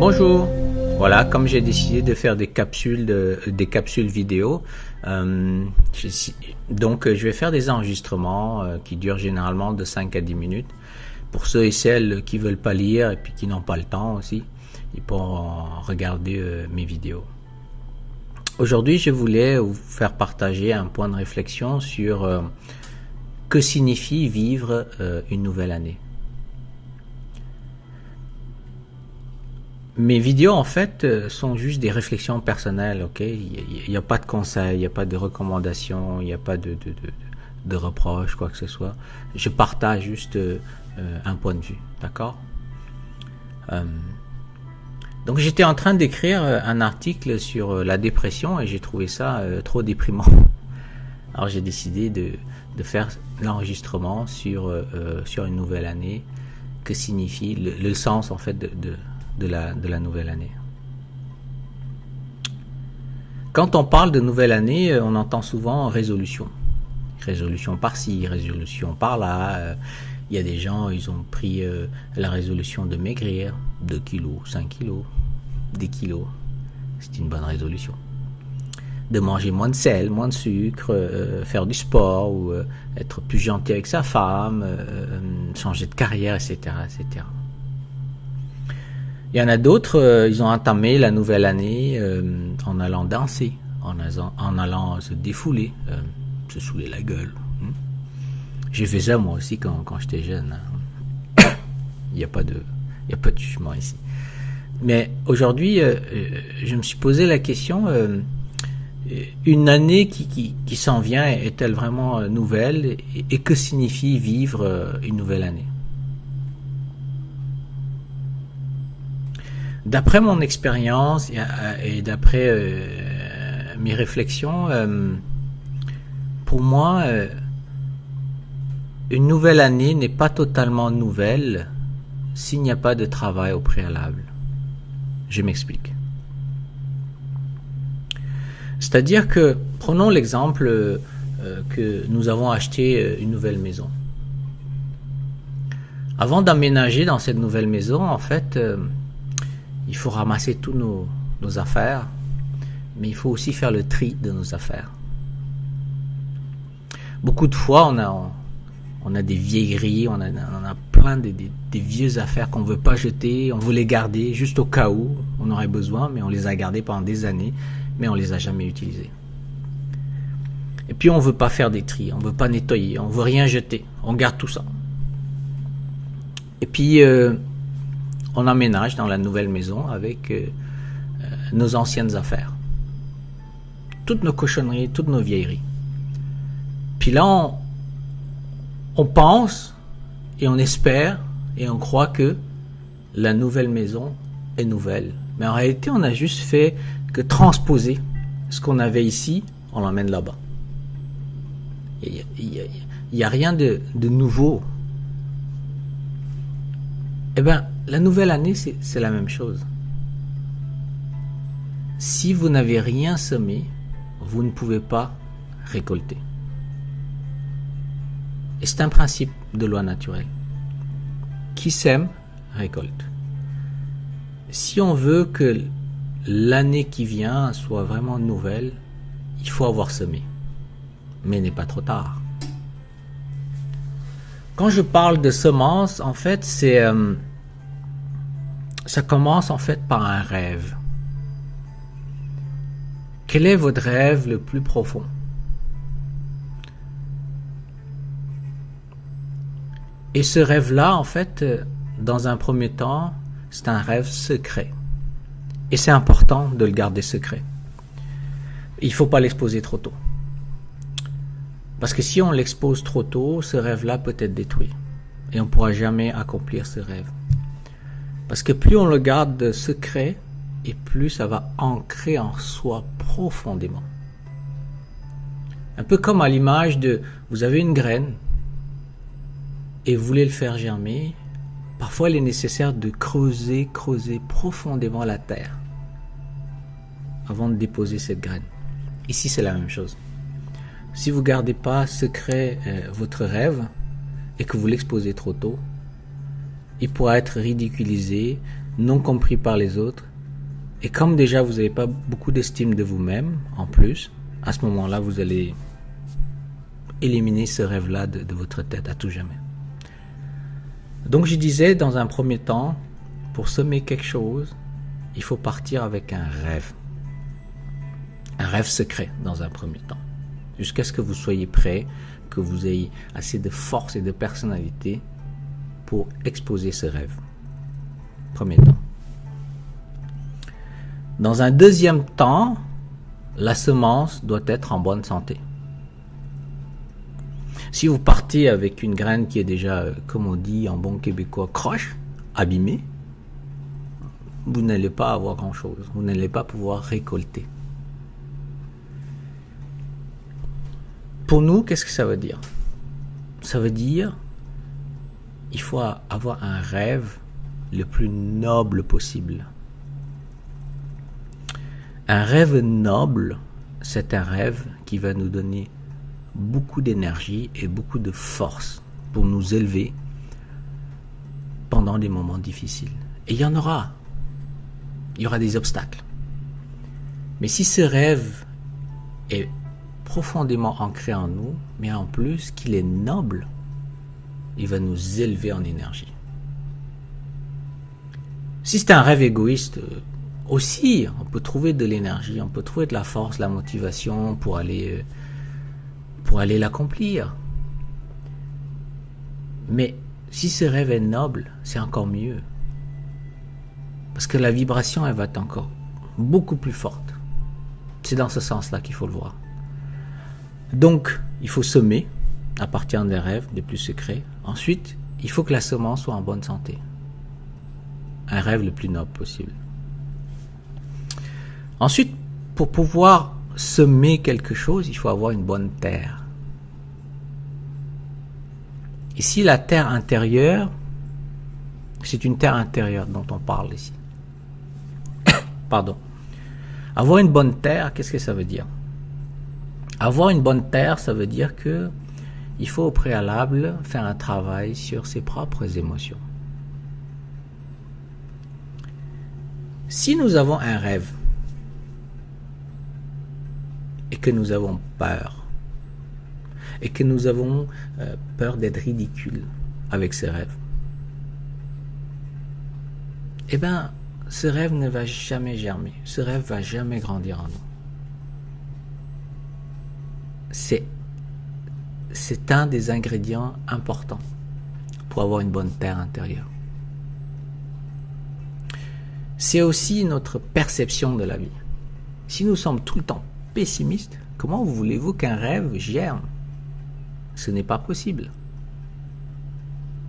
Bonjour. Voilà, comme j'ai décidé de faire des capsules vidéo, donc je vais faire des enregistrements qui durent généralement de 5 à 10 minutes. Pour ceux et celles qui veulent pas lire et puis qui n'ont pas le temps aussi, ils pourront regarder mes vidéos. Aujourd'hui, je voulais vous faire partager un point de réflexion sur que signifie vivre une nouvelle année. Mes vidéos, en fait, sont juste des réflexions personnelles, ok? Il n'y a pas de conseils, il n'y a pas de recommandations, il n'y a pas de reproches, quoi que ce soit. Je partage juste un point de vue, d'accord? Donc j'étais en train d'écrire un article sur la dépression et j'ai trouvé ça trop déprimant. Alors j'ai décidé de faire l'enregistrement sur une nouvelle année, que signifie le sens en fait de la nouvelle année. Quand on parle de nouvelle année, on entend souvent résolution. Résolution par-ci, résolution par-là. Il y a des gens, ils ont pris la résolution de maigrir, 2 kilos, 5 kilos, 10 kilos. C'est une bonne résolution. De manger moins de sel, moins de sucre, faire du sport, ou être plus gentil avec sa femme, changer de carrière, etc., etc. Il y en a d'autres, ils ont entamé la nouvelle année en allant danser, en allant se défouler, se saouler la gueule. J'ai fait ça moi aussi quand j'étais jeune. Il n'y a pas de jugement ici. Mais aujourd'hui, je me suis posé la question, une année qui s'en vient est-elle vraiment nouvelle et que signifie vivre une nouvelle année? D'après mon expérience et d'après mes réflexions, pour moi, une nouvelle année n'est pas totalement nouvelle s'il n'y a pas de travail au préalable. Je m'explique. C'est-à-dire que, prenons l'exemple que nous avons acheté une nouvelle maison. Avant d'emménager dans cette nouvelle maison, en fait, il faut ramasser tous nos affaires, mais il faut aussi faire le tri de nos affaires. Beaucoup de fois, on a des vieilleries, on a plein des vieuses affaires qu'on ne veut pas jeter, on veut les garder juste au cas où on aurait besoin, mais on les a gardées pendant des années, mais on ne les a jamais utilisées. Et puis on ne veut pas faire des tris, on ne veut pas nettoyer, on ne veut rien jeter, on garde tout ça. Et puis on emménage dans la nouvelle maison avec nos anciennes affaires. Toutes nos cochonneries, toutes nos vieilleries. Puis là, on pense et on espère et on croit que la nouvelle maison est nouvelle. Mais en réalité, on n'a juste fait que transposer ce qu'on avait ici, on l'emmène là-bas. Il n'y a rien de nouveau. Eh bien, la nouvelle année, c'est la même chose. Si vous n'avez rien semé, vous ne pouvez pas récolter. Et c'est un principe de loi naturelle. Qui sème, récolte. Si on veut que l'année qui vient soit vraiment nouvelle, il faut avoir semé. Mais il n'est pas trop tard. Quand je parle de semences, en fait, ça commence en fait par un rêve. Quel est votre rêve le plus profond? Et ce rêve-là, en fait, dans un premier temps, c'est un rêve secret. Et c'est important de le garder secret. Il ne faut pas l'exposer trop tôt. Parce que si on l'expose trop tôt, ce rêve-là peut être détruit. Et on ne pourra jamais accomplir ce rêve. Parce que plus on le garde secret, et plus ça va ancrer en soi profondément. Un peu comme à l'image de, vous avez une graine, et vous voulez le faire germer, parfois il est nécessaire de creuser profondément la terre, avant de déposer cette graine. Ici c'est la même chose. Si vous ne gardez pas secret votre rêve, et que vous l'exposez trop tôt, il pourra être ridiculisé, non compris par les autres. Et comme déjà vous n'avez pas beaucoup d'estime de vous-même, en plus, à ce moment-là, vous allez éliminer ce rêve-là de votre tête à tout jamais. Donc je disais, dans un premier temps, pour semer quelque chose, il faut partir avec un rêve. Un rêve secret dans un premier temps. Jusqu'à ce que vous soyez prêt, que vous ayez assez de force et de personnalité pour exposer ce rêve. Premier temps. Dans un deuxième temps, la semence doit être en bonne santé. Si vous partez avec une graine qui est déjà, comme on dit en bon québécois, croche, abîmée, vous n'allez pas avoir grand-chose. Vous n'allez pas pouvoir récolter. Pour nous, qu'est-ce que ça veut dire? Ça veut dire il faut avoir un rêve le plus noble possible. Un rêve noble, c'est un rêve qui va nous donner beaucoup d'énergie et beaucoup de force pour nous élever pendant des moments difficiles. Et il y en aura. Il y aura des obstacles. Mais si ce rêve est profondément ancré en nous, mais en plus qu'il est noble, il va nous élever en énergie. Si c'est un rêve égoïste, aussi, on peut trouver de l'énergie, on peut trouver de la force, la motivation pour aller l'accomplir. Mais si ce rêve est noble, c'est encore mieux. Parce que la vibration, elle va être encore beaucoup plus forte. C'est dans ce sens-là qu'il faut le voir. Donc, il faut semer à partir des rêves les plus secrets. Ensuite, il faut que la semence soit en bonne santé. Un rêve le plus noble possible. Ensuite, pour pouvoir semer quelque chose, il faut avoir une bonne terre. Ici, la terre intérieure, c'est une terre intérieure dont on parle ici. Pardon. Avoir une bonne terre, qu'est-ce que ça veut dire? Avoir une bonne terre, ça veut dire que il faut au préalable faire un travail sur ses propres émotions. Si nous avons un rêve et que nous avons peur, et que nous avons peur d'être ridicules avec ce rêve, eh bien, ce rêve ne va jamais germer, ce rêve va jamais grandir en nous. C'est un des ingrédients importants pour avoir une bonne terre intérieure. C'est aussi notre perception de la vie. Si nous sommes tout le temps pessimistes, comment voulez-vous qu'un rêve germe? Ce n'est pas possible.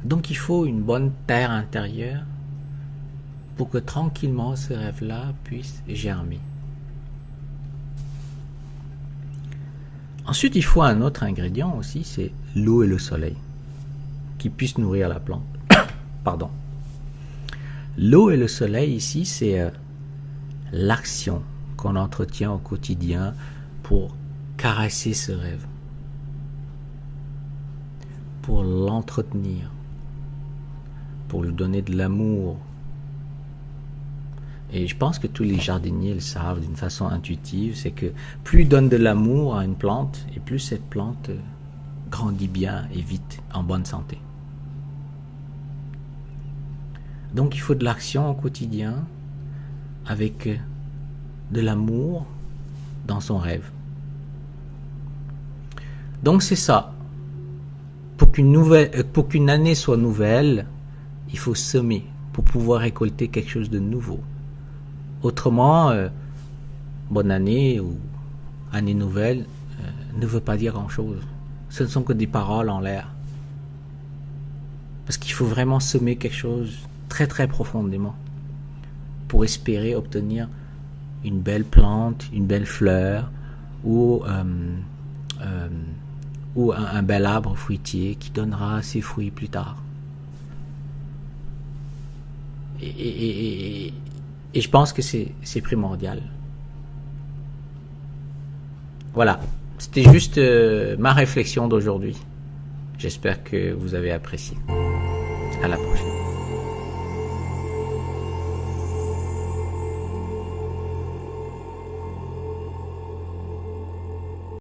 Donc il faut une bonne terre intérieure pour que tranquillement ce rêve-là puisse germer. Ensuite, il faut un autre ingrédient aussi, c'est l'eau et le soleil, qui puissent nourrir la plante. Pardon. L'eau et le soleil ici, c'est l'action qu'on entretient au quotidien pour caresser ce rêve, pour l'entretenir, pour lui donner de l'amour. Et je pense que tous les jardiniers le savent d'une façon intuitive, c'est que plus ils donnent de l'amour à une plante, et plus cette plante grandit bien et vite, en bonne santé. Donc il faut de l'action au quotidien, avec de l'amour dans son rêve. Donc c'est ça. Pour qu'une année soit nouvelle, il faut semer pour pouvoir récolter quelque chose de nouveau. Autrement, bonne année ou année nouvelle ne veut pas dire grand-chose. Ce ne sont que des paroles en l'air. Parce qu'il faut vraiment semer quelque chose très très profondément pour espérer obtenir une belle plante, une belle fleur ou un bel arbre fruitier qui donnera ses fruits plus tard. Et je pense que c'est primordial. Voilà, c'était juste ma réflexion d'aujourd'hui. J'espère que vous avez apprécié. À la prochaine.